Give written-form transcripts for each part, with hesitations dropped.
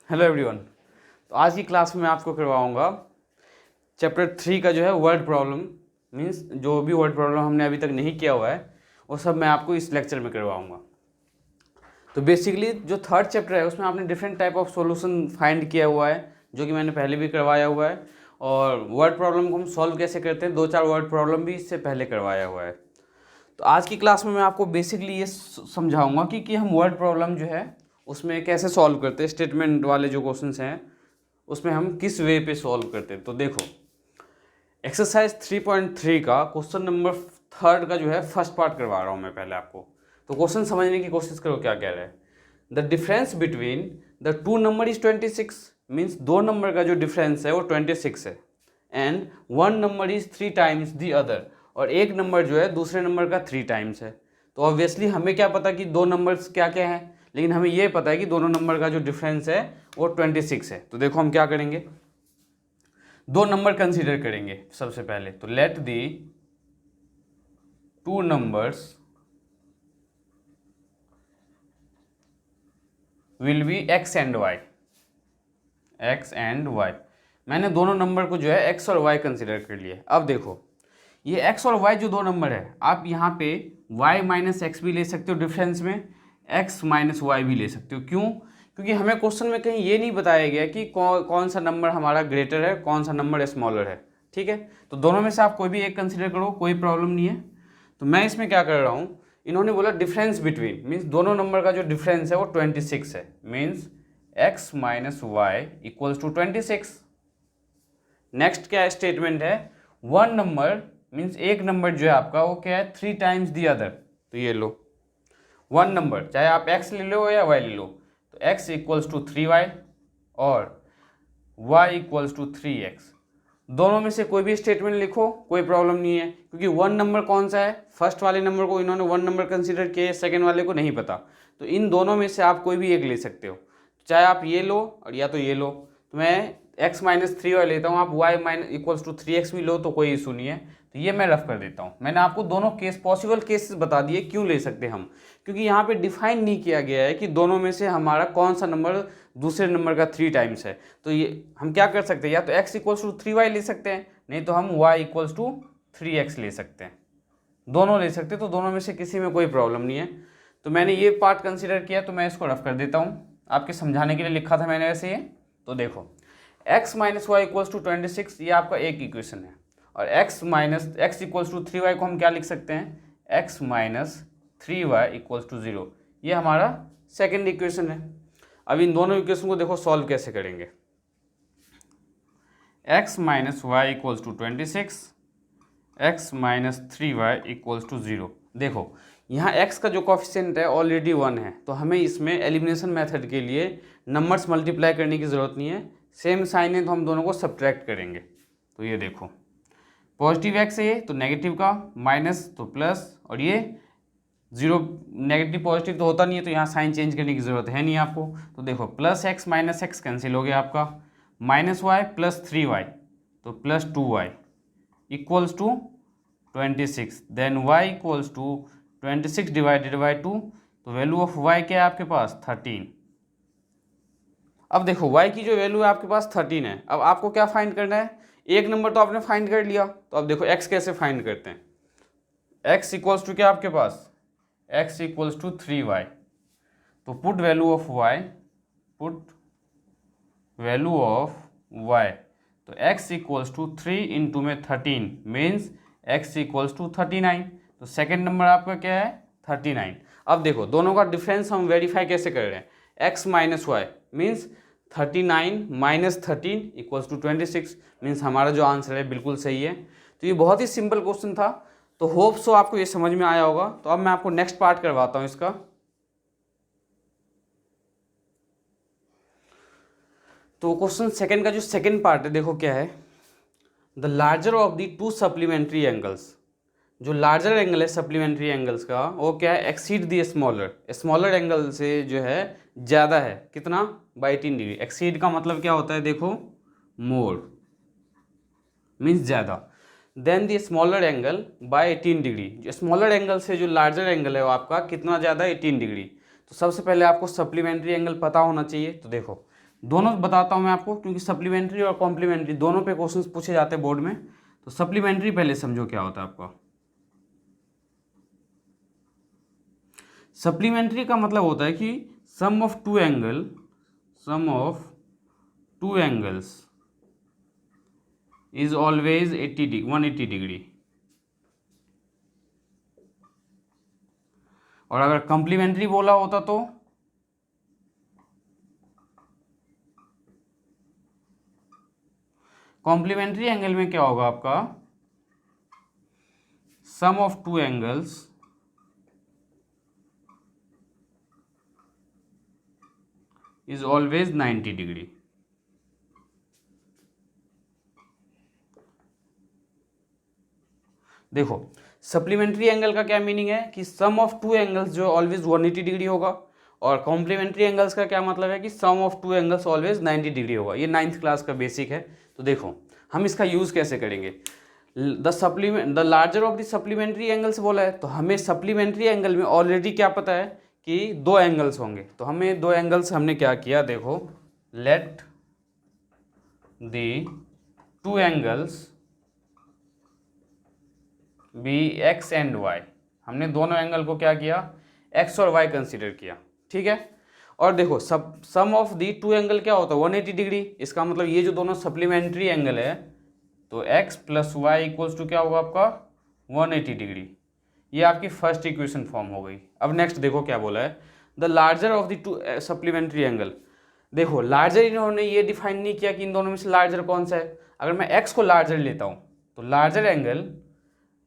Hello everyone. तो आज की क्लास में मैं आपको करवाऊंगा चैप्टर 3 का जो है वर्ड प्रॉब्लम। मींस जो भी वर्ड प्रॉब्लम हमने अभी तक नहीं किया हुआ है वो सब मैं आपको इस लेक्चर में करवाऊंगा। तो बेसिकली जो थर्ड चैप्टर है उसमें आपने different type of solution find किया हुआ है, जो कि मैंने पहले भी करवाया हुआ है। और वर्ड प्रॉब्लम को हम सॉल्व कैसे करते हैं, 2-4 वर्ड प्रॉब्लम भी इससे पहले करवाया हुआ है। तो आज की क्लास में मैं आपको बेसिकली ये समझाऊंगा कि हम वर्ड प्रॉब्लम जो है उसमें कैसे सॉल्व करते हैं। स्टेटमेंट वाले जो क्वेश्चंस हैं उसमें हम किस वे पे सॉल्व करते हैं। तो देखो, एक्सरसाइज 3.3 का क्वेश्चन नंबर 3 का जो है फर्स्ट पार्ट करवा रहा हूँ मैं पहले आपको। तो क्वेश्चन समझने की कोशिश करो क्या कह रहा है। The difference between the two number is 26। Means दो नंबर का जो डिफरेंस है वो 26 है। And one number is 3 times the other. और एक नंबर जो है दूसरे नंबर का 3 टाइम्स है। तो ऑब्वियसली हमें क्या पता कि दो नंबर्स क्या क्या हैं, लेकिन हमें ये पता है कि दोनों नंबर का जो डिफरेंस है वो 26 है। तो देखो हम क्या करेंगे, दो नंबर कंसीडर करेंगे सबसे पहले। तो let the two numbers will be x and y. X and y, मैंने दोनों नंबर को जो है एक्स और वाई कंसीडर कर लिया। अब देखो, ये एक्स और वाई जो दो नंबर है, आप यहाँ पे वाई माइनस एक्स भी ले सकते हो डिफरेंस में, एक्स माइनस वाई भी ले सकते हो। क्यों? क्योंकि हमें क्वेश्चन में कहीं ये नहीं बताया गया कि कौन सा नंबर हमारा ग्रेटर है, कौन सा नंबर स्मॉलर है। ठीक है, तो दोनों में से आप कोई भी एक कंसीडर करो, कोई प्रॉब्लम नहीं है। तो मैं इसमें क्या कर रहा हूँ, इन्होंने बोला डिफरेंस बिटवीन, मीन्स दोनों नंबर का जो डिफरेंस है वो 26 है। Means x minus y equals to 26। Next क्या स्टेटमेंट है, वन नंबर मीन्स एक नंबर जो है आपका वो क्या है, 3 टाइम्स दी अदर। तो ये लो वन नंबर, चाहे आप x ले लो या y ले लो, तो x इक्वल्स टू 3y और y इक्वल्स टू 3x। दोनों में से कोई भी स्टेटमेंट लिखो, कोई प्रॉब्लम नहीं है। क्योंकि वन नंबर कौन सा है, फर्स्ट वाले नंबर को इन्होंने वन नंबर कंसीडर किया है, सेकेंड वाले को नहीं पता। तो इन दोनों में से आप कोई भी एक ले सकते हो, चाहे आप ये लो और या तो ये लो। तो मैं x माइनस 3y लेता हूँ, आप y minus equals to 3x भी लो तो कोई इशू नहीं है। तो ये मैं रफ कर देता हूँ। मैंने आपको दोनों केस पॉसिबल केसेस बता दिए क्यों ले सकते हम, क्योंकि यहाँ पे डिफाइन नहीं किया गया है कि दोनों में से हमारा कौन सा नंबर दूसरे नंबर का 3 टाइम्स है। तो ये हम क्या कर सकते हैं, या तो x इक्वल्स टू 3y ले सकते हैं, नहीं तो हम y इक्वल्स टू 3x ले सकते हैं। दोनों ले सकते हैं, तो दोनों में से किसी में कोई प्रॉब्लम नहीं है। तो मैंने ये पार्ट कंसिडर किया, तो मैं इसको रफ कर देता हूँ, आपके समझाने के लिए लिखा था मैंने वैसे ये। तो देखो, x minus y equals to 26, ये आपका एक इक्वेशन है। और x इक्वल्स टू 3y को हम क्या लिख सकते हैं, x minus 3y equals to 0। ये हमारा सेकेंड इक्वेशन है। अब इन दोनों इक्वेशन को देखो सॉल्व कैसे करेंगे। x minus y equals to 26, x minus 3y equals to 0। देखो यहाँ x का जो कोफिशिएंट है ऑलरेडी 1 है, तो हमें इसमें एलिमिनेशन मेथड के लिए नंबर्स मल्टीप्लाई करने की ज़रूरत नहीं है। सेम साइन है तो हम दोनों को सब्ट्रैक्ट करेंगे। तो ये देखो, पॉजिटिव x है ये, तो नेगेटिव का, माइनस तो प्लस, और ये 0 नेगेटिव पॉजिटिव तो होता नहीं है, तो यहाँ साइन चेंज करने की ज़रूरत है नहीं आपको। तो देखो plus x minus x cancel हो गया आपका, माइनस वाई प्लस 3y, तो plus 2y equals to 26। Then y equals to 26 divided by 2। तो वैल्यू ऑफ y क्या है आपके पास, 13। अब देखो y की जो वैल्यू है आपके पास 13 है। अब आपको क्या फाइंड करना है, एक नंबर तो आपने फाइंड कर लिया। तो अब देखो x कैसे फाइंड करते हैं, x इक्वल्स टू क्या आपके पास, x इक्वल्स टू 3y। तो put value of y, put value of y, तो x इक्वल्स टू 3 इंटू में 13 मीन्स x इक्वल्स टू 39। तो सेकेंड नंबर आपका क्या है, 39। अब देखो दोनों का डिफरेंस हम वेरीफाई कैसे कर रहे हैं, x minus y means 39 minus 13 equals to 26, means हमारा जो आंसर है बिल्कुल सही है। तो ये बहुत ही सिंपल क्वेश्चन था। तो होप सो आपको ये समझ में आया होगा। तो अब मैं आपको नेक्स्ट पार्ट करवाता हूँ इसका। तो क्वेश्चन सेकंड का जो सेकंड पार्ट है, देखो क्या है, the larger of the two supplementary angles. जो लार्जर एंगल है सप्लीमेंट्री एंगल्स का, वो क्या है, exceed the smaller, smaller angle से जो है ज़्यादा है, कितना, बाई 18 डिग्री। एक्सीड का मतलब क्या होता है, देखो मोर मीन्स ज़्यादा, then the smaller angle by 18 degree. जो स्मॉलर एंगल से जो लार्जर एंगल है वो आपका कितना ज़्यादा, 18 डिग्री। तो सबसे पहले आपको सप्लीमेंट्री एंगल पता होना चाहिए। तो देखो दोनों बताता हूँ मैं आपको, क्योंकि सप्लीमेंट्री और कॉम्प्लीमेंट्री दोनों पे क्वेश्चंस पूछे जाते हैं बोर्ड में। तो सप्लीमेंट्री पहले समझो क्या होता है आपका। सप्लीमेंट्री का मतलब होता है कि sum of two angles is always 180 degree. और अगर कॉम्प्लीमेंट्री बोला होता तो कॉम्प्लीमेंट्री एंगल में क्या होगा आपका, sum of two angles is always 90 degree. देखो सप्लीमेंट्री एंगल का क्या मीनिंग है कि सम ऑफ टू एंगल्स जो ऑलवेज 180 डिग्री होगा, और कॉम्प्लीमेंट्री एंगल्स का क्या मतलब है कि sum of two angles always 90 degree होगा। ये 9th क्लास का बेसिक है। तो देखो हम इसका यूज़ कैसे करेंगे। The larger of the supplementary angles बोला है, तो हमें सप्लीमेंट्री एंगल में ऑलरेडी क्या पता है कि दो एंगल्स होंगे। तो हमें दो एंगल्स हमने क्या किया, देखो let the two angles be x and y. हमने दोनों एंगल को क्या किया, एक्स और वाई कंसीडर किया, ठीक है। और देखो सम ऑफ दी टू एंगल क्या होता है 180 डिग्री। इसका मतलब ये जो दोनों सप्लीमेंट्री एंगल है, तो x plus y equals to क्या होगा आपका 180 डिग्री। ये आपकी फर्स्ट इक्वेशन फॉर्म हो गई। अब नेक्स्ट देखो क्या बोला है, the larger of the two supplementary angle. देखो लार्जर इन्होंने ये डिफाइन नहीं किया कि इन दोनों में से लार्जर कौन सा है। अगर मैं एक्स को लार्जर लेता हूँ तो larger angle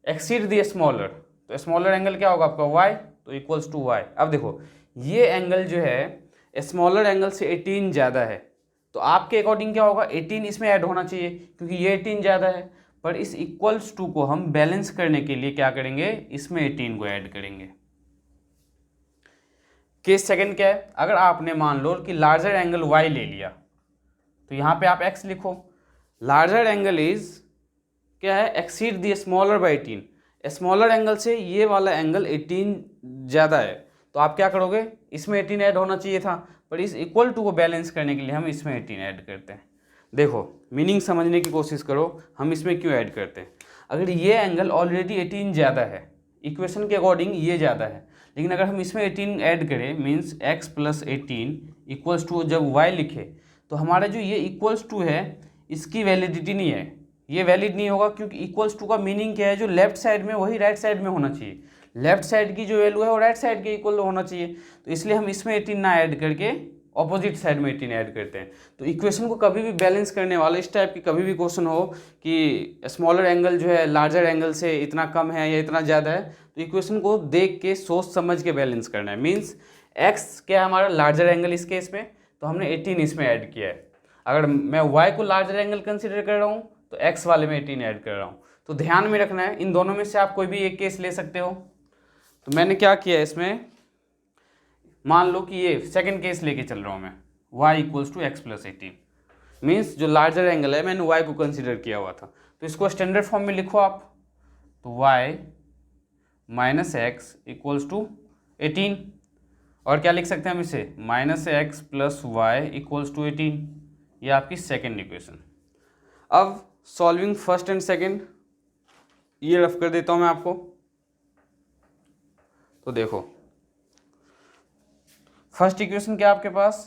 exceed the smaller, तो स्मॉलर एंगल क्या होगा आपका y, तो इक्वल्स टू y। अब देखो ये एंगल जो है स्मॉलर एंगल से 18 ज़्यादा है, तो आपके अकॉर्डिंग क्या होगा 18 इसमें ऐड होना चाहिए, क्योंकि ये 18 ज़्यादा है। पर इस इक्वल्स टू को हम बैलेंस करने के लिए क्या करेंगे, इसमें 18 को ऐड करेंगे। केस सेकंड क्या है, अगर आपने मान लो कि लार्जर एंगल y ले लिया, तो यहाँ पे आप x लिखो। लार्जर एंगल इज क्या है, exceed the smaller by 18। Smaller angle से ये वाला एंगल 18 ज़्यादा है, तो आप क्या करोगे, इसमें 18 ऐड होना चाहिए था, पर इस इक्वल टू को बैलेंस करने के लिए हम इसमें 18 ऐड करते हैं। देखो मीनिंग समझने की कोशिश करो, हम इसमें क्यों ऐड करते हैं। अगर ये एंगल ऑलरेडी 18 ज़्यादा है, इक्वेशन के अकॉर्डिंग ये ज़्यादा है, लेकिन अगर हम इसमें 18 ऐड करें means x plus 18 equals to जब y लिखे, तो हमारा जो ये इक्वल्स टू है इसकी वैलिडिटी नहीं है, ये वैलिड नहीं होगा, क्योंकि इक्वल्स टू का मीनिंग क्या है, जो लेफ्ट साइड में वही राइट साइड में होना चाहिए। लेफ्ट साइड की जो वैल्यू है वो राइट साइड के इक्वल होना चाहिए। तो इसलिए हम इसमें 18 ना ऐड करके ऑपोजिट साइड में 18 ऐड करते हैं। तो इक्वेशन को कभी भी बैलेंस करने वाला इस टाइप की कभी भी क्वेश्चन हो कि स्मॉलर एंगल जो है लार्जर एंगल से इतना कम है या इतना ज़्यादा है, तो इक्वेशन को देख के सोच समझ के बैलेंस करना है। मीन्स एक्स क्या है हमारा लार्जर एंगल इस केस में, तो हमने 18 इसमें ऐड किया है। अगर मैं वाई को लार्जर एंगल कंसिडर कर रहा हूँ तो x वाले में 18 ऐड कर रहा हूँ। तो ध्यान में रखना है, इन दोनों में से आप कोई भी एक केस ले सकते हो। तो मैंने क्या किया इसमें, मान लो कि ये सेकंड केस लेके चल रहा हूँ मैं, y equals to x plus 18। Means जो लार्जर एंगल है मैंने y को कंसिडर किया हुआ था, तो इसको स्टैंडर्ड फॉर्म में लिखो आप। तो y minus x equals to 18, और क्या लिख सकते हैं हम इसे, minus x plus y equals to 18। ये आपकी सेकेंड इक्वेशन। अब सॉल्विंग फर्स्ट एंड सेकंड, ये रफ कर देता हूं मैं आपको। तो देखो फर्स्ट इक्वेशन क्या है आपके पास,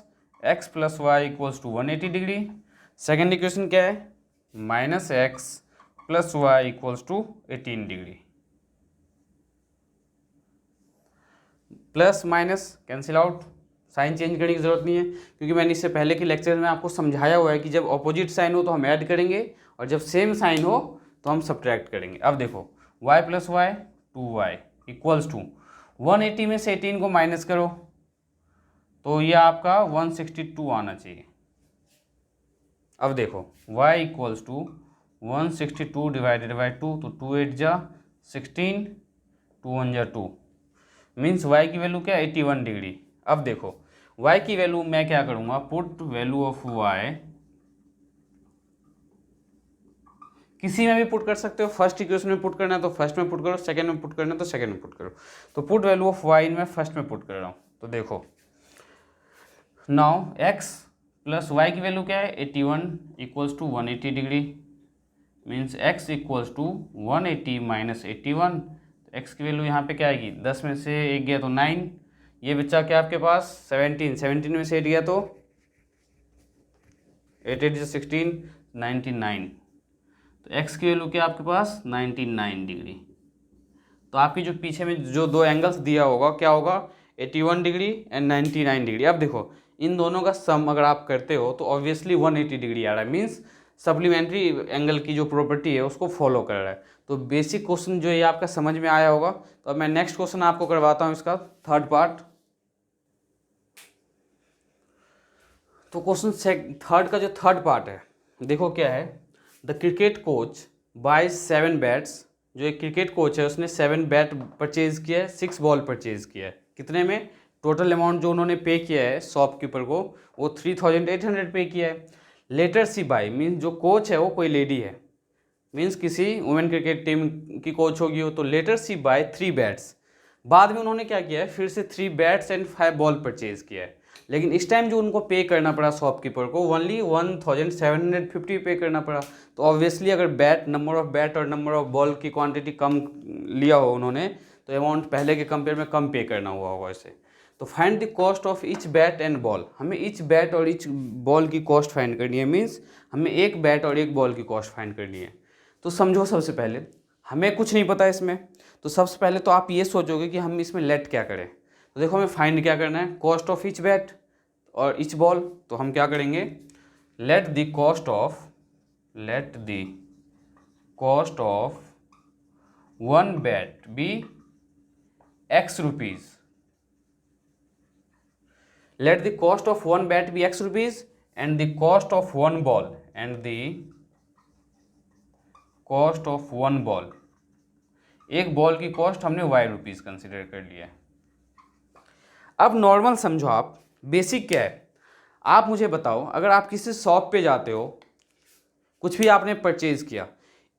x plus y equals to 180 degree. Second equation क्या है, minus x plus y equals to 18 degree. Plus minus cancel out, sign change करने की जरूरत नहीं है, क्योंकि मैंने इससे पहले के लेक्चर में आपको समझाया हुआ है कि जब ऑपोजिट साइन हो तो हम ऐड करेंगे, और जब सेम साइन हो तो हम सब्ट्रैक्ट करेंगे। अब देखो y plus y 2y equals to 180 में से 18 को माइनस करो, तो ये आपका 162 आना चाहिए। अब देखो y equals to 162 divided by 2, तो 2 8 जा 16, 2 1 जा 2, मीन्स y की वैल्यू क्या 81 डिग्री। अब देखो y की वैल्यू मैं क्या करूँगा, पुट वैल्यू ऑफ y किसी में भी पुट कर सकते हो। फर्स्ट इक्वेशन में पुट करना है तो फर्स्ट में पुट करो, सेकंड में पुट करना है तो सेकंड में पुट करो। तो put value of y in मैं फर्स्ट में पुट कर रहा हूँ। तो देखो नाउ x प्लस वाई की वैल्यू क्या है 81 equals to 180 degree, means x equals to 180 minus 81। तो x की वैल्यू यहाँ पे क्या आएगी, 10 में से 1 गया तो 9, ये बच्चा क्या आपके पास 17, 17 में से 8 गया तो 8 8 16, 99। तो x की वैल्यू क्या आपके पास 99 डिग्री। तो आपकी जो पीछे में जो दो एंगल्स दिया होगा क्या होगा 81 डिग्री एंड 99 डिग्री। अब देखो इन दोनों का सम अगर आप करते हो तो ऑब्वियसली 180 डिग्री आ रहा है, मीन्स सप्लीमेंट्री एंगल की जो प्रॉपर्टी है उसको फॉलो कर रहा है। तो बेसिक क्वेश्चन जो ये आपका समझ में आया होगा। तो अब मैं नेक्स्ट क्वेश्चन आपको करवाता हूँ इसका थर्ड पार्ट। तो क्वेश्चन थर्ड का जो थर्ड पार्ट है देखो क्या है, the cricket coach buys 7 bats. जो एक क्रिकेट कोच है उसने 7 बैट परचेज किया है, 6 बॉल परचेज किया है। कितने में, टोटल अमाउंट जो उन्होंने पे किया है शॉपकीपर को वो 3800 पे किया है। लेटर सी बाय मीन्स जो कोच है वो कोई लेडी है, मीन्स किसी वुमेन क्रिकेट टीम की कोच होगी वो। तो लेटर सी बाय 3 बैट्स, बाद में उन्होंने क्या किया है फिर से 3 बैट्स एंड 5 बॉल परचेज किया है। लेकिन इस टाइम जो उनको पे करना पड़ा शॉपकीपर को ओनली 1750 पे करना पड़ा। तो ऑब्वियसली अगर बैट नंबर ऑफ बैट और नंबर ऑफ बॉल की क्वांटिटी कम लिया हो उन्होंने तो अमाउंट पहले के कंपेयर में कम पे करना हुआ होगा इसे। तो find the cost of each bat and ball, हमें ईच बैट और ईच बॉल की कॉस्ट फाइंड करनी है, मीन्स हमें एक बैट और एक बॉल की कॉस्ट फाइंड करनी है। तो समझो सबसे पहले हमें कुछ नहीं पता इसमें, तो सबसे पहले तो आप ये सोचोगे कि हम इसमें लेट क्या करें। तो देखो हमें फाइंड क्या करना है, कॉस्ट ऑफ ईच बैट और ईच बॉल। तो हम क्या करेंगे, let the cost of one bat be x rupees. Let the cost of one bat be x rupees and the cost of one ball cost of one ball, एक ball की cost हमने y rupees consider कर लिया है। अब normal समझो, आप basic क्या है, आप मुझे बताओ अगर आप किसी शॉप पे जाते हो, कुछ भी आपने परचेज किया,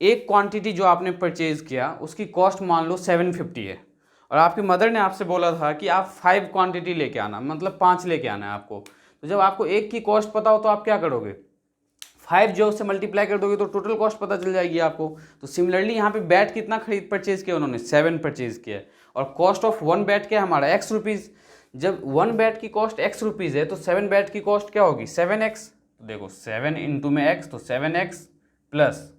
एक क्वांटिटी जो आपने परचेज किया उसकी कॉस्ट मान लो 750 है, और आपकी मदर ने आपसे बोला था कि आप 5 क्वांटिटी लेके आना, मतलब 5 लेके आना है आपको। तो जब आपको एक की कॉस्ट पता हो तो आप क्या करोगे, 5 जो से मल्टीप्लाई कर दोगे तो टोटल कॉस्ट पता चल जाएगी आपको। तो सिमिलरली यहाँ पे बैट कितना परचेज किया उन्होंने, 7 परचेज किया, और कॉस्ट ऑफ वन बैट क्या है हमारा x रुपीज़। जब वन बैट की कॉस्ट x रुपीज़ है तो 7 बैट की कॉस्ट क्या होगी 7x। तो देखो 7 इंटू में x तो 7x प्लस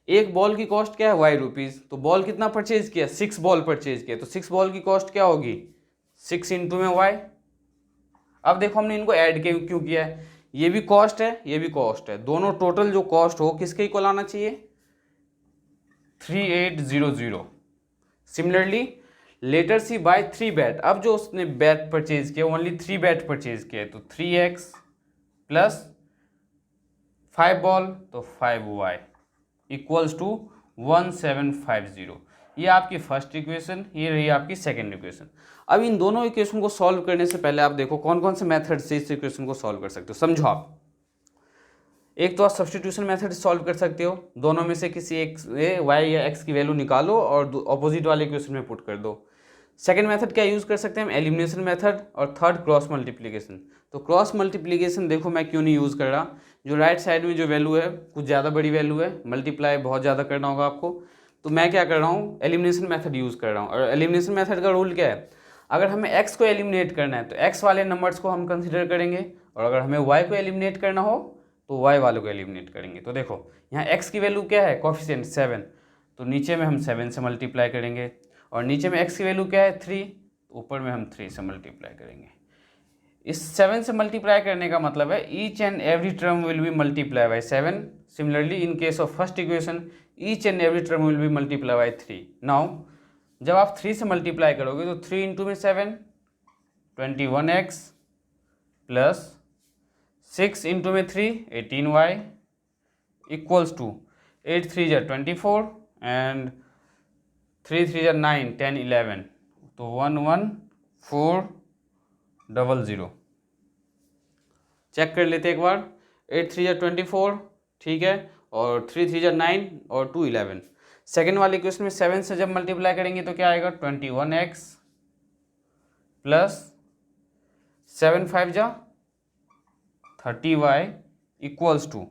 एक बॉल की कॉस्ट क्या है y रुपीज़। तो बॉल कितना परचेज किया, 6 बॉल परचेज किया, तो 6 बॉल की कॉस्ट क्या होगी 6 इंटू में y। अब देखो हमने इनको ऐड क्यों किया है, ये भी कॉस्ट है ये भी कॉस्ट है, दोनों टोटल जो कॉस्ट हो किसके इक्वल आना चाहिए 3800। सिमिलरली लेटर सी बाय 3 बैट, अब जो उसने बैट परचेज किया ओनली 3 बैट परचेज किया है, तो 3x प्लस 5 बॉल तो 5y इक्वल्स टू 1750। ये आपकी फर्स्ट इक्वेशन, ये रही आपकी सेकेंड इक्वेशन। अब इन दोनों इक्वेशन को सॉल्व करने से पहले आप देखो कौन कौन से मेथड से इस इक्वेशन को सॉल्व कर सकते हो। समझो आप, एक तो आप सब्स्टिट्यूशन मेथड सॉल्व कर सकते हो, दोनों में से किसी एक y या x की वैल्यू निकालो और ऑपोजिट वाले इक्वेशन में पुट कर दो। सेकेंड मेथड क्या यूज़ कर सकते हैं हम, एलिमिनेशन मेथड, और थर्ड क्रॉस मल्टीप्लिकेशन। तो क्रॉस मल्टीप्लिकेशन देखो मैं क्यों नहीं यूज़ कर रहा, जो राइट साइड में जो वैल्यू है कुछ ज़्यादा बड़ी वैल्यू है, मल्टीप्लाई बहुत ज़्यादा करना होगा आपको, तो मैं क्या कर रहा हूँ एलिमिनेशन मेथड यूज़ कर रहा हूँ। और एलिमिनेशन मेथड का रूल क्या है, अगर हमें x को एलिमिनेट करना है तो x वाले नंबर्स को हम कंसिडर करेंगे, और अगर हमें y को एलिमिनेट करना हो तो y वालों को एलिमिनेट करेंगे। तो देखो यहाँ x की वैल्यू क्या है कोफिशिएंट 7, तो नीचे में हम 7 से मल्टीप्लाई करेंगे, और नीचे में x की वैल्यू क्या है 3, तो ऊपर में हम 3 से मल्टीप्लाई करेंगे। इस 7 से मल्टीप्लाई करने का मतलब है each and every term will be multiply by 7। Similarly in case of first equation each and every term will be multiply by 3। Now जब आप 3 से मल्टीप्लाई करोगे तो 3 इंटू में 7 21x प्लस 6 इंटू में 3 18y इक्वल्स टू 8 3 जा 24 and 3 3 जा 9 10 11, तो 11400। चेक कर लेते एक बार, 8 3 जा 24 ठीक है, और 3 3 जा 9 और 2 11। सेकेंड वाले क्वेश्चन में 7 से जब मल्टीप्लाई करेंगे तो क्या आएगा 21x प्लस 7 5 जा 30y इक्वल्स टू,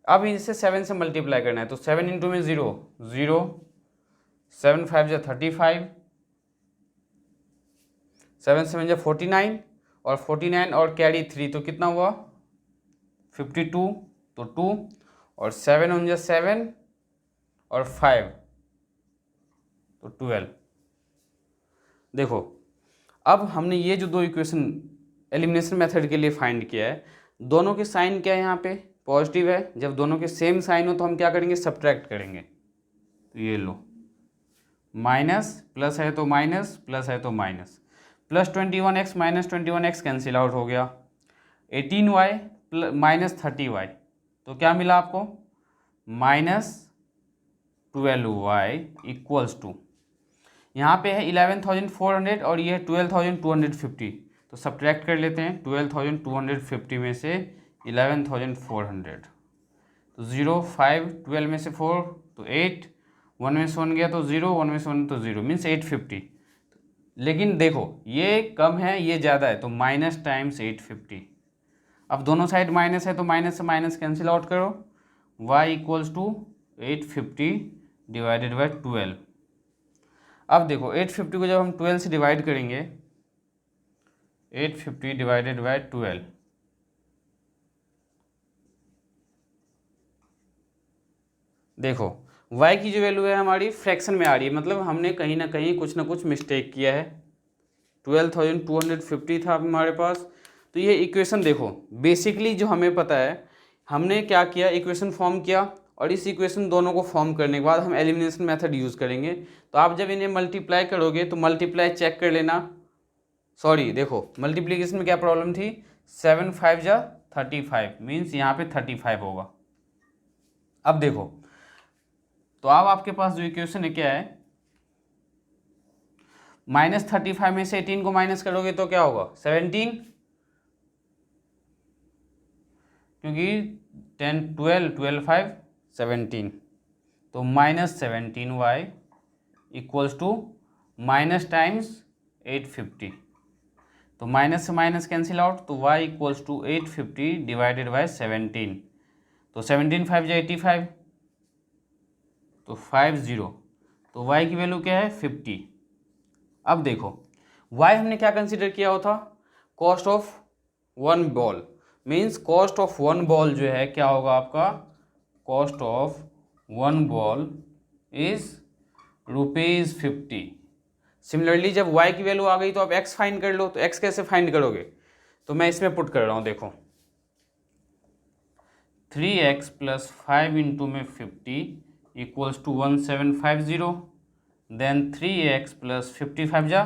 अब इसे 7 से मल्टीप्लाई करना है तो 7 इंटू में 0 0, 7 5 जा 35, 7 7 जा 49 और 49 और कैरी 3 तो कितना हुआ 52, तो 2 और 7 1 जा 7 और 5 तो 12। देखो अब हमने ये जो दो इक्वेशन एलिमिनेशन मेथड के लिए फाइंड किया है, दोनों के साइन क्या है यहाँ पे पॉजिटिव है, जब दोनों के सेम साइन हो तो हम क्या करेंगे सब्ट्रैक्ट करेंगे, तो ये लो माइनस प्लस है तो माइनस, प्लस है तो minus, plus 21x minus 21x cancel out हो गया, 18y माइनस 30y तो क्या मिला आपको माइनस 12y इक्वल्स टू, यहाँ पे है 11,400 और ये है 12,250 तो सब्ट्रैक्ट कर लेते हैं 12,250 में से 11,400 तो 0 5 12 में से 4 तो 8, 1 में से 1 गया तो 0, 1 में से 1 तो 0 मीन्स 850। लेकिन देखो ये कम है ये ज़्यादा है तो माइनस टाइम्स 850, अब दोनों साइड माइनस है तो माइनस से माइनस कैंसिल आउट करो, y equals to 850 divided by 12। अब देखो 850 को जब हम 12 से डिवाइड करेंगे 850 डिवाइडेड बाई 12, देखो y की जो वैल्यू है हमारी फ्रैक्शन में आ रही है, मतलब हमने कहीं ना कहीं कुछ ना कुछ मिस्टेक किया है। 12,250 था हमारे पास, तो ये इक्वेशन देखो बेसिकली जो हमें पता है हमने क्या किया इक्वेशन फॉर्म किया और इस इक्वेशन दोनों को फॉर्म करने के बाद हम एलिमिनेशन मेथड यूज़ करेंगे। तो आप जब इन्हें मल्टीप्लाई करोगे तो मल्टीप्लाई चेक कर लेना, सॉरी देखो मल्टीप्लिकेशन में क्या प्रॉब्लम थी 7 5 जा 35 मीन्स यहाँ पे 35 होगा। अब देखो तो अब आपके पास जो इक्वेशन है क्या है माइनस 35 में से 18 को माइनस करोगे तो क्या होगा 17, क्योंकि 10 12 12 5 17 तो minus 17y equals to minus times 850 तो माइनस से माइनस कैंसिल आउट तो y equals to 850 divided by 17 तो 17 5 जा 85 तो 50 तो y की वैल्यू क्या है 50। अब देखो y हमने क्या कंसीडर किया होता cost of one ball, means cost of one ball जो है क्या होगा आपका cost of one ball is ₹50। Similarly जब y की वैल्यू आ गई तो आप x फाइंड कर लो, तो x कैसे फाइंड करोगे तो मैं इसमें पुट कर रहा हूँ, देखो 3x प्लस 5 इंटू में 50 equals to 1750, then 3x plus 55 जा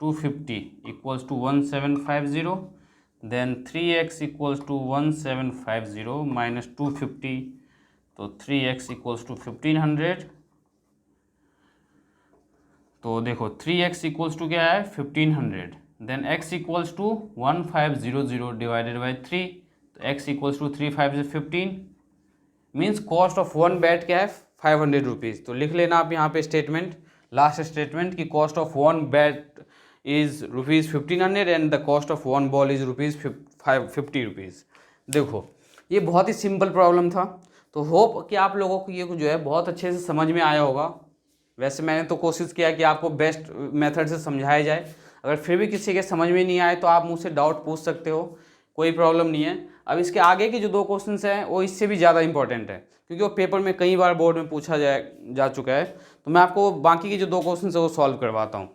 250 equals to 1750, then 3x equals to 1750 minus 250 तो 3x इक्वल्स टू 1500। तो देखो 3x इक्वल्स टू क्या है 1500, then x equals to 1500 divided by 3 तो x इक्वल्स टू 3 5 से 15 means cost of one bat क्या है 500 रुपीज़। तो लिख लेना आप यहाँ पे स्टेटमेंट, लास्ट स्टेटमेंट कि cost of one bat is ₹1500 and the cost of one ball is ₹50। देखो ये बहुत ही सिंपल प्रॉब्लम था, तो होप कि आप लोगों को ये जो है बहुत अच्छे से समझ में आया होगा। वैसे मैंने तो कोशिश किया कि आपको बेस्ट मेथड से समझाया जाए, अगर फिर भी किसी के समझ में नहीं आए तो आप मुझसे डाउट पूछ सकते हो, कोई प्रॉब्लम नहीं है। अब इसके आगे के जो दो क्वेश्चंस हैं वो इससे भी ज़्यादा इंपॉर्टेंट है क्योंकि वो पेपर में कई बार बोर्ड में पूछा जा चुका है, तो मैं आपको बाकी के जो दो क्वेश्चन है वो सॉल्व करवाता हूँ।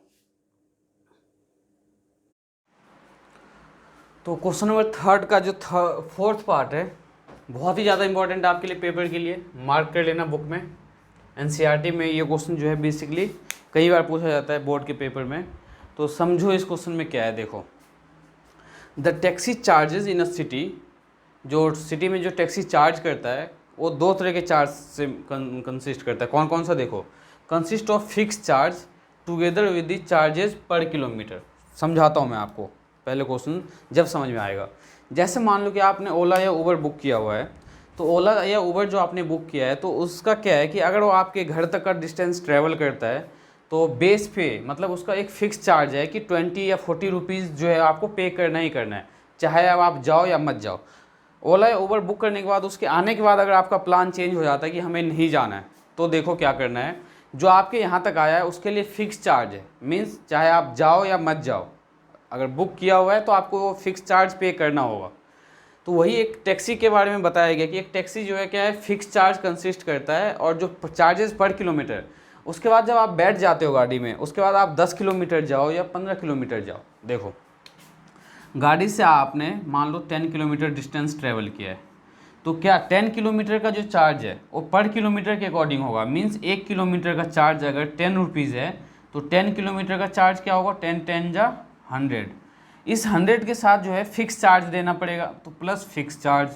तो क्वेश्चन नंबर 3 का जो फोर्थ पार्ट है बहुत ही ज़्यादा इंपॉर्टेंट है आपके लिए, पेपर के लिए मार्क कर लेना बुक में। एनसीईआरटी में ये क्वेश्चन जो है बेसिकली कई बार पूछा जाता है बोर्ड के पेपर में, तो समझो इस क्वेश्चन में क्या है। देखो the taxi charges in a city, जो सिटी में जो टैक्सी चार्ज करता है वो दो तरह के चार्ज से कंसिस्ट करता है। कौन कौन सा देखो, consist of fix charge together with the charges per kilometre. समझाता हूँ मैं आपको, पहले क्वेश्चन जब समझ में आएगा। जैसे मान लो कि आपने ओला या उबर बुक किया हुआ है, तो ओला या उबर जो आपने बुक किया है तो उसका क्या है कि अगर वो आपके घर तक का डिस्टेंस ट्रैवल करता है तो बेस पे मतलब उसका एक फ़िक्स चार्ज है कि 20 या 40 रुपीज़ जो है आपको पे करना ही करना है, चाहे अब आप जाओ या मत जाओ। ओला या उबर बुक करने के बाद उसके आने के बाद अगर आपका प्लान चेंज हो जाता है कि हमें नहीं जाना है, तो देखो क्या करना है, जो आपके यहाँ तक आया है उसके लिए फ़िक्स चार्ज है। मीन्स चाहे आप जाओ या मत जाओ, अगर बुक किया हुआ है तो आपको वो फिक्स चार्ज पे करना होगा। तो वही एक टैक्सी के बारे में बताया गया कि एक टैक्सी जो है क्या है, फिक्स चार्ज कंसिस्ट करता है और जो चार्जेस पर किलोमीटर, उसके बाद जब आप बैठ जाते हो गाड़ी में, उसके बाद आप 10 किलोमीटर जाओ या 15 किलोमीटर जाओ, देखो गाड़ी से आपने मान लो 10 किलोमीटर डिस्टेंस ट्रेवल किया है, तो क्या 10 किलोमीटर का जो चार्ज है वो पर किलोमीटर के अकॉर्डिंग होगा। मीन्स 1 किलोमीटर का चार्ज अगर 10 रुपीज़ है तो 10 किलोमीटर का चार्ज क्या होगा, 10 10 जा 100। इस 100 के साथ जो है फिक्स चार्ज देना पड़ेगा, तो प्लस फिक्स चार्ज,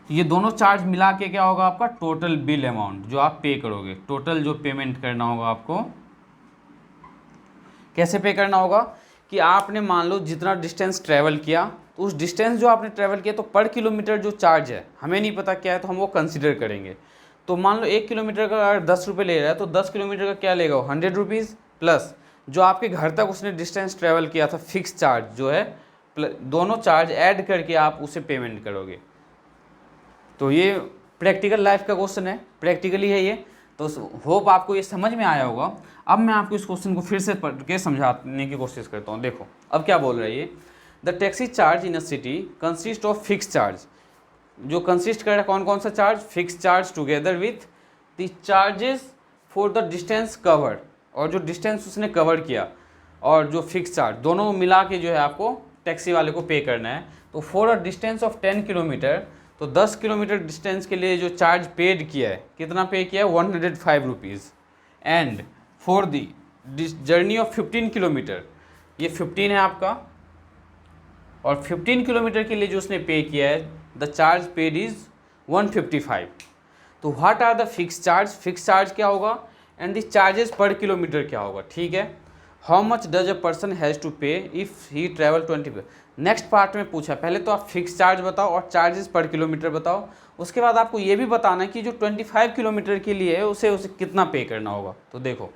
ये दोनों चार्ज मिला के क्या होगा आपका टोटल बिल अमाउंट जो आप पे करोगे। टोटल जो पेमेंट करना होगा आपको, कैसे पे करना होगा कि आपने मान लो जितना डिस्टेंस ट्रैवल किया, तो उस डिस्टेंस जो आपने ट्रैवल किया तो पर किलोमीटर जो चार्ज है हमें नहीं पता क्या है, तो हम वो कंसिडर करेंगे। तो मान लो 1 किलोमीटर का अगर 10 रुपये ले रहा है तो 10 किलोमीटर का क्या लेगा, 100 रुपीज़ प्लस जो आपके घर तक उसने डिस्टेंस ट्रैवल किया था फिक्स चार्ज जो है, दोनों चार्ज ऐड करके आप उसे पेमेंट करोगे। तो ये प्रैक्टिकल लाइफ का क्वेश्चन है, प्रैक्टिकली है ये, तो होप आपको ये समझ में आया होगा। अब मैं आपको इस क्वेश्चन को फिर से पढ़ के समझाने की कोशिश करता हूँ। देखो अब क्या बोल रहा है ये, the taxi charge in a city consist of fix charge, जो कंसिस्ट कर रहा है कौन कौन सा charge, fix charge together with the charges for the distance covered, और जो डिस्टेंस उसने कवर किया और जो फिक्स चार्ज दोनों मिला के जो है आपको टैक्सी वाले को पे करना है। तो for a distance of 10 kilometre, तो 10 किलोमीटर डिस्टेंस के लिए जो चार्ज पेड किया है, कितना पे किया है, 105 rupees. And for the journey of 15 kilometre, ये 15 है आपका, और 15 किलोमीटर के लिए जो उसने पे किया है द चार्ज पेड इज़ 155। तो what are the fix charge, fix charge क्या होगा and the charges per kilometre क्या होगा, ठीक है। How much does a person has to pay if he travel 20। Next part में पूछा, पहले तो आप फिक्स चार्ज बताओ और चार्जेस पर किलोमीटर बताओ, उसके बाद आपको ये भी बताना है कि जो 25 किलोमीटर के लिए है उसे कितना पे करना होगा। तो देखो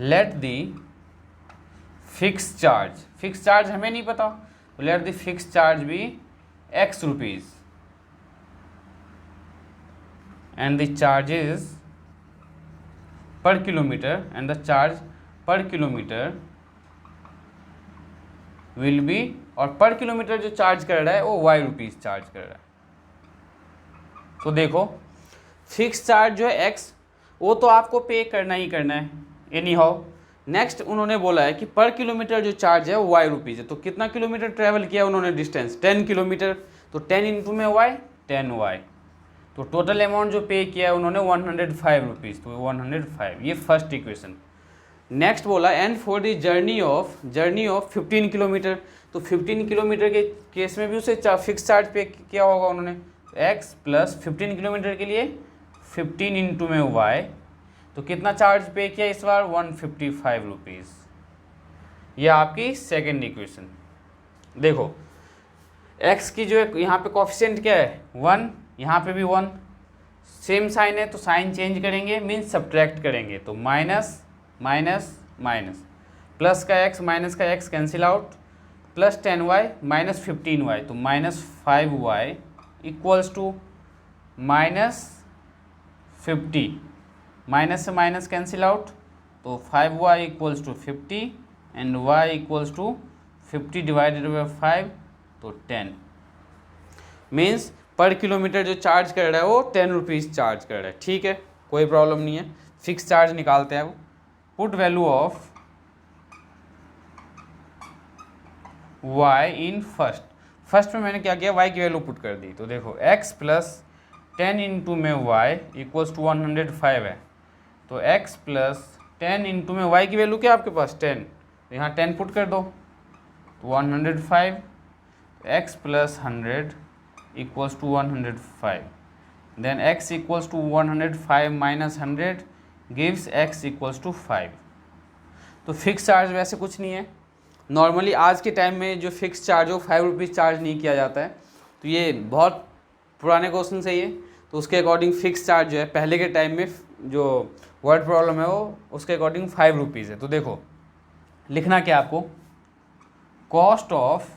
लेट दी फिक्स चार्ज हमें नहीं पता, तो लेट दी फिक्स चार्ज भी X rupees and the charges per kilometre and the charge पर किलोमीटर विल बी, और पर किलोमीटर जो चार्ज कर रहा है वो Y रुपीज़ चार्ज कर रहा है। तो देखो फिक्स चार्ज जो है X, वो तो आपको पे करना ही करना है एनी हाउ। नेक्स्ट उन्होंने बोला है कि पर किलोमीटर जो चार्ज है वो Y रुपीज़ है। तो कितना किलोमीटर ट्रैवल किया उन्होंने डिस्टेंस, 10 किलोमीटर, तो 10 इंटू में Y 10Y, तो टोटल अमाउंट जो पे किया है उन्होंने 105 रुपीज़, तो 105, ये फर्स्ट इक्वेशन। नेक्स्ट बोला and for the journey of 15 kilometre, तो 15 किलोमीटर के केस में भी उसे फिक्स चार्ज पे किया होगा उन्होंने, X प्लस 15 किलोमीटर के लिए 15 इंटू में Y, तो कितना चार्ज पे किया इस बार, 155 रुपीज़। ये आपकी सेकेंड इक्वेशन। देखो X की जो है यहाँ पे कोफिशिएंट क्या है 1, यहाँ पे भी 1, सेम साइन है तो साइन चेंज करेंगे, मीन्स सब्ट्रैक्ट करेंगे, तो माइनस माइनस माइनस, प्लस का x माइनस का x cancel out, plus 10y minus 15y, तो minus 5y equals to minus 50, minus से माइनस कैंसिल आउट, तो 5y equals to 50 and y equals to 50 divided by 5, तो 10। Means पर kilometre जो charge कर रहा है वो 10 रुपीज़ चार्ज कर रहा है, ठीक है, कोई प्रॉब्लम नहीं है। फिक्स चार्ज निकालते हैं अब। Put value of y in first में मैंने क्या किया, y की वैल्यू पुट कर दी, तो देखो x प्लस 10 इंटू में y इक्वल्स टू 105 है, तो x प्लस 10 इंटू में y की वैल्यू क्या आपके पास 10, तो यहाँ 10 पुट कर दो, तो 105, x plus 100 equals to 105, then x equals to 105 minus 100 gives x equals to 5। तो फिक्स चार्ज वैसे कुछ नहीं है, नॉर्मली आज के टाइम में जो फिक्स चार्ज हो 5 रुपीज़ चार्ज नहीं किया जाता है, तो ये बहुत पुराने क्वेश्चन से ही है, तो उसके अकॉर्डिंग फिक्स चार्ज जो है पहले के टाइम में जो वर्ड प्रॉब्लम है वो उसके अकॉर्डिंग 5 रुपीज़ है। तो देखो लिखना क्या आपको, कॉस्ट ऑफ,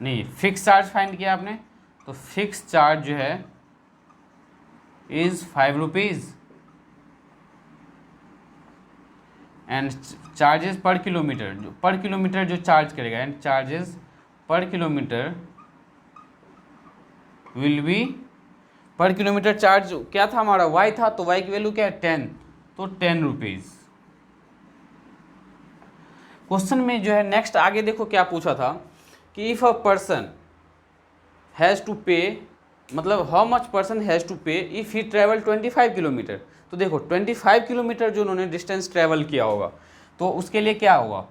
नहीं फिक्स चार्ज फाइंड किया आपने, तो फिक्स चार्ज जो है is 5 rupees and charges per kilometre, जो पर किलोमीटर जो चार्ज करेगा, and charges per kilometre will be, पर किलोमीटर चार्ज क्या था हमारा, वाई था, तो वाई की वैल्यू क्या है 10, तो 10 रुपीज़। क्वेश्चन में जो है नेक्स्ट आगे देखो क्या पूछा था कि if a person has to pay, मतलब how much person has to pay if he travel 25 kilometre. तो देखो 25 किलोमीटर जो उन्होंने डिस्टेंस ट्रेवल किया होगा, तो उसके लिए क्या होगा,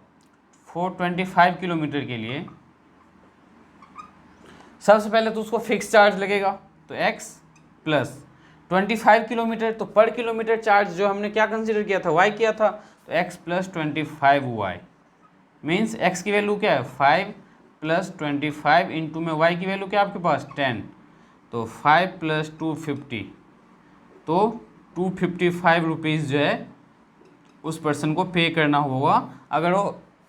फॉर 25 किलोमीटर के लिए सबसे पहले तो उसको फिक्स चार्ज लगेगा, तो x प्लस 25 किलोमीटर, तो पर किलोमीटर चार्ज जो हमने क्या कंसिडर किया था, y किया था, तो x plus 25y means x की वैल्यू क्या है 5 प्लस 25 इंटू में y की वैल्यू क्या आपके पास 10, तो 5 प्लस 250, तो 255 रुपीज़ जो है उस पर्सन को पे करना होगा अगर वो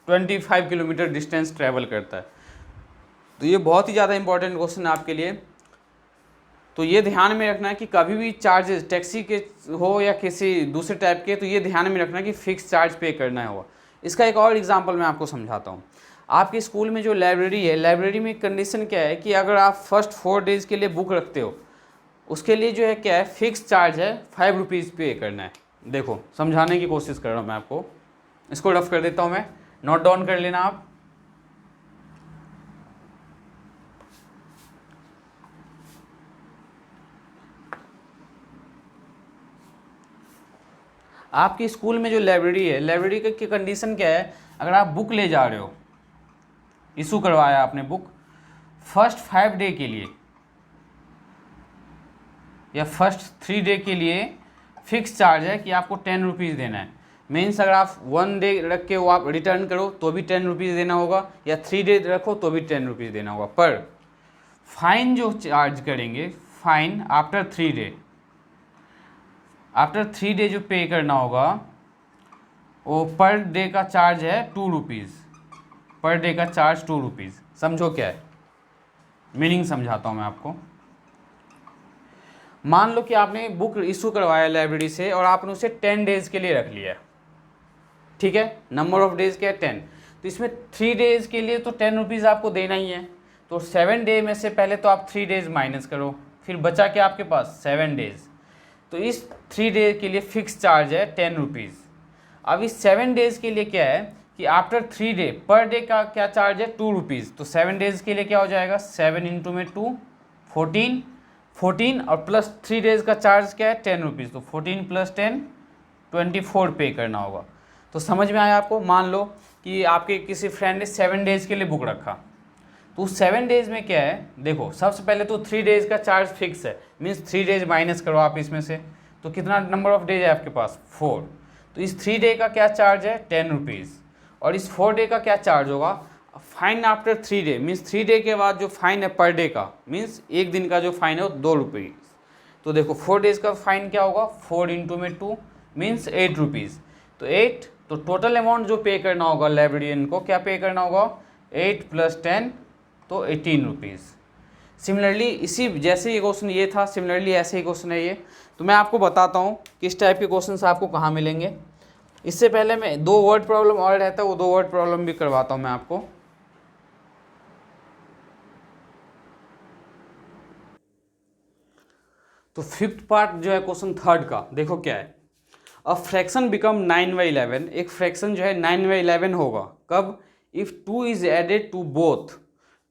25 किलोमीटर डिस्टेंस ट्रैवल करता है। तो ये बहुत ही ज़्यादा इंपॉर्टेंट क्वेश्चन है आपके लिए। तो ये ध्यान में रखना है कि कभी भी चार्जेस टैक्सी के हो या किसी दूसरे टाइप के, तो ये ध्यान में रखना कि फिक्स चार्ज पे करना होगा। इसका एक और एग्जांपल मैं आपको समझाता हूँ। आपके स्कूल में जो लाइब्रेरी है, लाइब्रेरी में कंडीशन क्या है कि अगर आप फर्स्ट 4 डेज़ के लिए बुक रखते हो, उसके लिए जो है क्या है, फिक्स चार्ज है 5 रुपीज़ पे करना है। देखो समझाने की कोशिश कर रहा हूँ मैं आपको, इसको रफ कर देता हूँ मैं, नोट डाउन कर लेना आप। आपके स्कूल में जो लाइब्रेरी है, लाइब्रेरी की कंडीशन क्या है, अगर आप बुक ले जा रहे हो, इशू करवाया आपने बुक, फर्स्ट 5 डे के लिए या फर्स्ट 3 डे के लिए फिक्स चार्ज है कि आपको 10 रुपीज़ देना है। मीन्स अगर आप 1 डे रख के वो आप रिटर्न करो तो भी 10 रुपीज़ देना होगा, या 3 डे रखो तो भी 10 रुपीज़ देना होगा। पर फाइन जो चार्ज करेंगे, fine after 3 day, after 3 day जो पे करना होगा, वो पर डे का चार्ज है 2 रुपीज़, पर डे का चार्ज 2 रुपीज़। समझो क्या है मीनिंग, समझाता हूँ मैं आपको। मान लो कि आपने बुक इशू करवाया लाइब्रेरी से और आपने उसे 10 डेज़ के लिए रख लिया, ठीक है, नंबर ऑफ डेज़ क्या है 10, तो इसमें 3 डेज़ के लिए तो 10 रुपीज़ आपको देना ही है। तो 7 डे में से पहले तो आप 3 डेज़ माइनस करो, फिर बचा क्या आपके पास 7 डेज़, तो इस 3 डे के लिए फिक्स चार्ज है 10 रुपीज़। अब इस 7 डेज़ के लिए क्या है कि आफ्टर 3 डे पर डे का क्या चार्ज है 2 रुपीज़, तो 7 डेज़ के लिए क्या हो जाएगा 7 इंटू में 2 14 और प्लस 3 डेज़ का चार्ज क्या है 10 रुपीज़, तो 14 प्लस 10 24 पे करना होगा। तो समझ में आया आपको। मान लो कि आपके किसी फ्रेंड ने 7 डेज़ के लिए बुक रखा, तो 7 डेज़ में क्या है, देखो सबसे पहले तो 3 डेज़ का चार्ज फिक्स है, मीन्स 3 डेज माइनस करो आप इसमें से, तो कितना नंबर ऑफ डेज है आपके पास 4, तो इस 3 डे का क्या चार्ज है 10 रुपीज़, और इस 4 डे का क्या चार्ज होगा, fine after 3 day, means 3 day के बाद जो फाइन है पर डे का, मीन्स एक दिन का जो फाइन है वो 2 रुपीज़। तो देखो 4 डेज़ का फाइन क्या होगा, 4 इंटू में 2 मीन्स 8 रुपीज़, तो 8, तो टोटल अमाउंट जो पे करना होगा लाइब्रेरियन को, क्या पे करना होगा 8 प्लस 10, तो 18 रुपीज़। सिमिलरली इसी जैसे ये क्वेश्चन ये था, सिमिलरली ऐसे ही क्वेश्चन है ये। तो मैं आपको बताता हूँ किस टाइप के क्वेश्चन आपको कहाँ मिलेंगे। इससे पहले मैं 2 वर्ड प्रॉब्लम और रहता है, वो 2 वर्ड प्रॉब्लम भी करवाता हूँ मैं आपको। तो 5th पार्ट जो है क्वेश्चन 3rd का, देखो क्या है, अ फ्रैक्शन बिकम 9/11, एक फ्रैक्शन जो है 9/11 होगा कब, if 2 is added to both,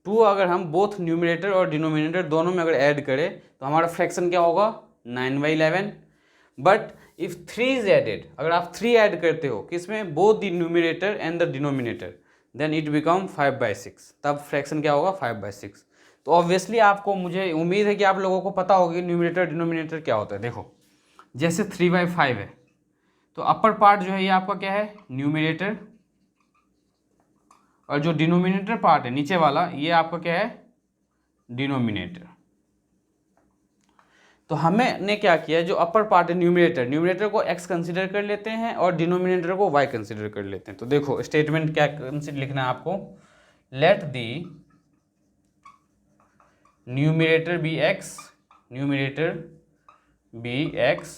2 अगर हम बोथ न्यूमिनेटर और डिनोमिनेटर दोनों में अगर ऐड करें तो हमारा फ्रैक्शन क्या होगा 9/11। बट इफ़ 3 इज एडेड, अगर आप 3 ऐड करते हो किसमें, both the numerator and the denominator, then it become 5/6, तब फ्रैक्शन क्या होगा 5/6। तो ऑब्वियसली आपको, मुझे उम्मीद है कि आप लोगों को पता होगी न्यूमिनेटर डिनोमिनेटर क्या होता है। देखो जैसे 3/5 है, तो अपर पार्ट जो है ये आपका क्या है न्यूमिनेटर, और जो डिनोमिनेटर पार्ट है नीचे वाला ये आपका क्या है डिनोमिनेटर। तो हमने क्या किया, जो अपर पार्ट है न्यूमरेटर को x कंसिडर कर लेते हैं और डिनोमिनेटर को y कंसिडर कर लेते हैं। तो देखो स्टेटमेंट क्या लिखना है आपको, let the numerator be x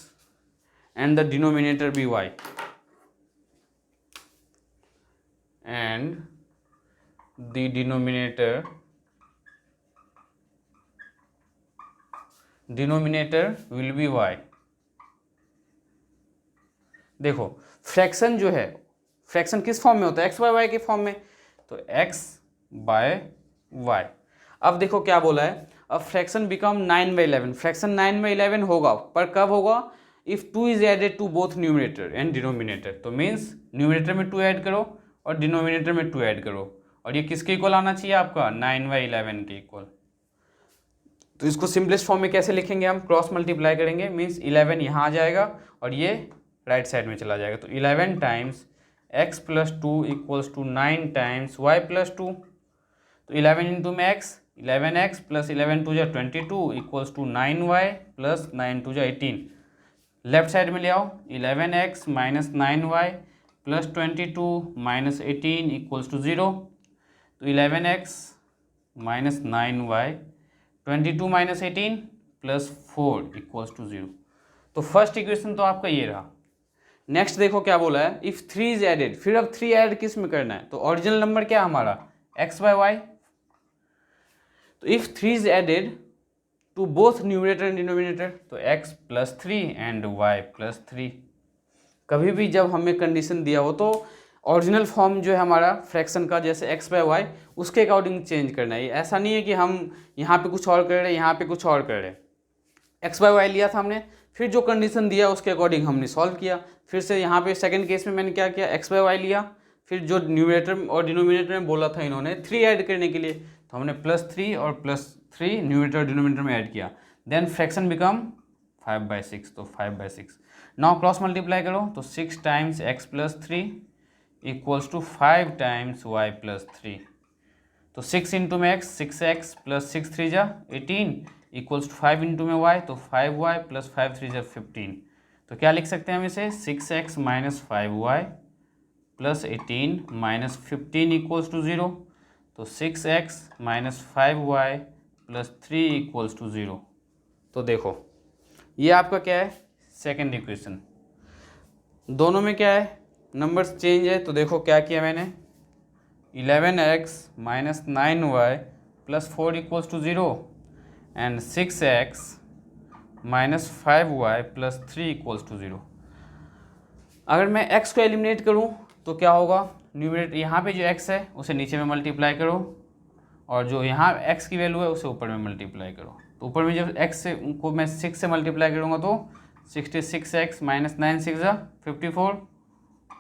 and the denominator be y, and the denominator will be y। देखो फ्रैक्शन जो है, फ्रैक्शन किस फॉर्म में होता है, x बाय y के फॉर्म में, तो x बाय y। अब देखो क्या बोला है, अब फ्रैक्शन बिकम 9/11, फ्रैक्शन 9/11 होगा, पर कब होगा, if 2 is added to both numerator and denominator. तो मीन्स न्यूमरेटर में 2 ऐड करो और डिनोमिनेटर में 2 ऐड करो, और ये किसके इक्वल आना चाहिए आपका, 9/11 के इक्वल। तो इसको सिंपलेस्ट फॉर्म में कैसे लिखेंगे, हम क्रॉस मल्टीप्लाई करेंगे, मीन्स 11 यहाँ आ जाएगा और ये राइट साइड में चला जाएगा। तो 11 times x plus 2 equals to 9 times y plus 2। तो 11 इंटू में x, 11x प्लस 11 टू जा 22 equals to 9y plus 9 to जा 18। लेफ्ट साइड में ले आओ, 11x minus 9y plus 22 minus 18 equals to 0। तो 11x minus 9y 22 minus 18 plus 4 equals to 0। तो first equation तो आपका ये रहा। नेक्स्ट देखो क्या बोला है, इफ 3 इज एडेड, फिर अब 3 ऐड किस में करना है, तो ओरिजिनल नंबर क्या हमारा x बाय y। तो if 3 is added to both numerator and denominator, तो x plus 3 and y plus 3। कभी भी जब हमें कंडीशन दिया हो तो ओरिजिनल फॉर्म जो है हमारा फ्रैक्शन का, जैसे x बाय वाई, उसके अकॉर्डिंग चेंज करना है। ऐसा नहीं है कि हम यहाँ पे कुछ और कर रहे हैं, यहाँ पे कुछ और कर रहे हैं। x बाय वाई लिया था हमने, फिर जो कंडीशन दिया उसके अकॉर्डिंग हमने सॉल्व किया। फिर से यहाँ पे सेकंड केस में मैंने क्या किया, x बाय वाई लिया, फिर जो न्यूमरेटर और डिनोमिनेटर में बोला था इन्होंने 3 ऐड करने के लिए, तो हमने +3 और +3 न्यूमरेटर और डिनोमिनेटर में ऐड किया। देन फ्रैक्शन बिकम 5/6, तो 5/6। नाउ क्रॉस मल्टीप्लाई करो, तो 6 times x plus 3 equals to 5 times y plus 3। तो 6 इंटू में x, 6x प्लस 6 3 जा 18 इक्वल्स टू 5 इंटू में y, तो 5y प्लस 5 3 जा 15। तो क्या लिख सकते हैं हम इसे, 6x minus 5y plus 18 minus 15 equals to 0। तो 6x minus 5y plus 3 equals to 0। तो देखो ये आपका क्या है, सेकेंड इक्वेशन। दोनों में क्या है, नंबर्स चेंज है। तो देखो क्या किया मैंने, 11x minus 9y plus 4 equals to 0 and 6x minus 5y plus 3 equals to 0। अगर मैं x को एलिमिनेट करूं तो क्या होगा, न्यूमरेटर यहाँ पे जो x है उसे नीचे में मल्टीप्लाई करो, और जो यहाँ x की वैल्यू है उसे ऊपर में मल्टीप्लाई करो। तो ऊपर में जब x से को मैं 6 से मल्टीप्लाई करूँगा तो 66x माइनस 9 6 जा 54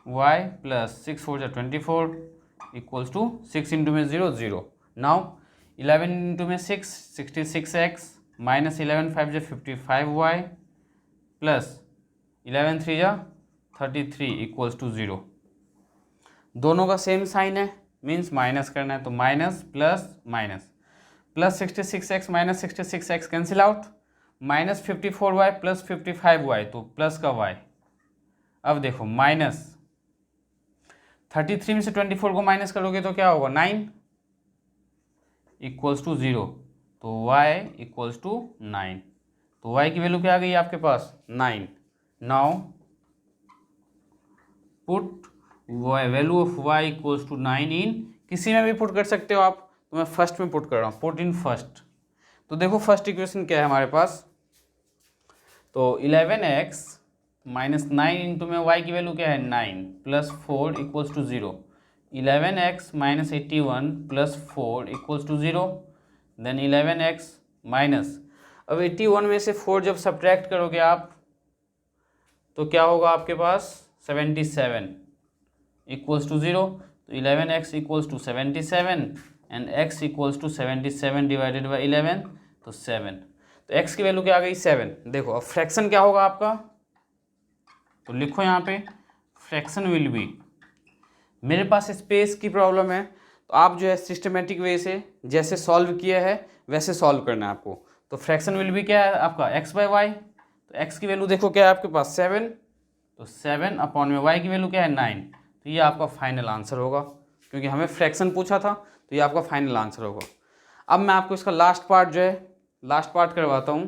y प्लस 6 4 जा 24 इक्वल्स टू 6 इंटू में 0 0। नाउ 11 इंटू में 6 66x माइनस 11 5 जा 55y प्लस 11 3 जा 33 इक्वल्स टू 0। दोनों का सेम साइन है, मीन्स माइनस करना है, तो minus plus minus, plus 66x minus 66x cancel out, minus 54y plus 55y, तो प्लस का y। अब देखो माइनस 33 में से 24 को माइनस करोगे तो क्या होगा, 9 इक्वल्स टू 0, तो y इक्वल्स टू 9। तो y की वैल्यू क्या आ गई आपके पास, 9। Now put value of y equals to 9 in, किसी में भी पुट कर सकते हो आप, तो मैं फर्स्ट में पुट कर रहा हूँ, पुट इन फर्स्ट। तो देखो फर्स्ट इक्वेशन क्या है हमारे पास, तो 11x माइनस 9 इंटू में y की वैल्यू क्या है, 9 plus 4 equals to 0। 11x minus 81 plus 4 equals to 0। Then 11x minus, अब 81 में से 4 जब सब्ट्रैक्ट करोगे आप तो क्या होगा आपके पास, 77 इक्वल्स टू 0। तो 11x equals to 77 and x equals to 77 divided by 11, तो 7। तो x की वैल्यू क्या आ गई, 7। देखो अब फ्रैक्शन क्या होगा आपका, तो लिखो यहाँ पे फ्रैक्शन विल बी, मेरे पास स्पेस की प्रॉब्लम है तो आप जो है सिस्टमेटिक वे से जैसे सॉल्व किया है वैसे सॉल्व करना है आपको। तो फ्रैक्शन वैल्यू भी क्या है आपका x बाय वाई, तो x की वैल्यू देखो क्या है आपके पास 7, तो 7 अपॉन में y की वैल्यू क्या है 9, तो ये आपका फाइनल आंसर होगा, क्योंकि हमें फ्रैक्शन पूछा था तो ये आपका फाइनल आंसर होगा। अब मैं आपको इसका लास्ट पार्ट जो है लास्ट पार्ट करवाता हूँ।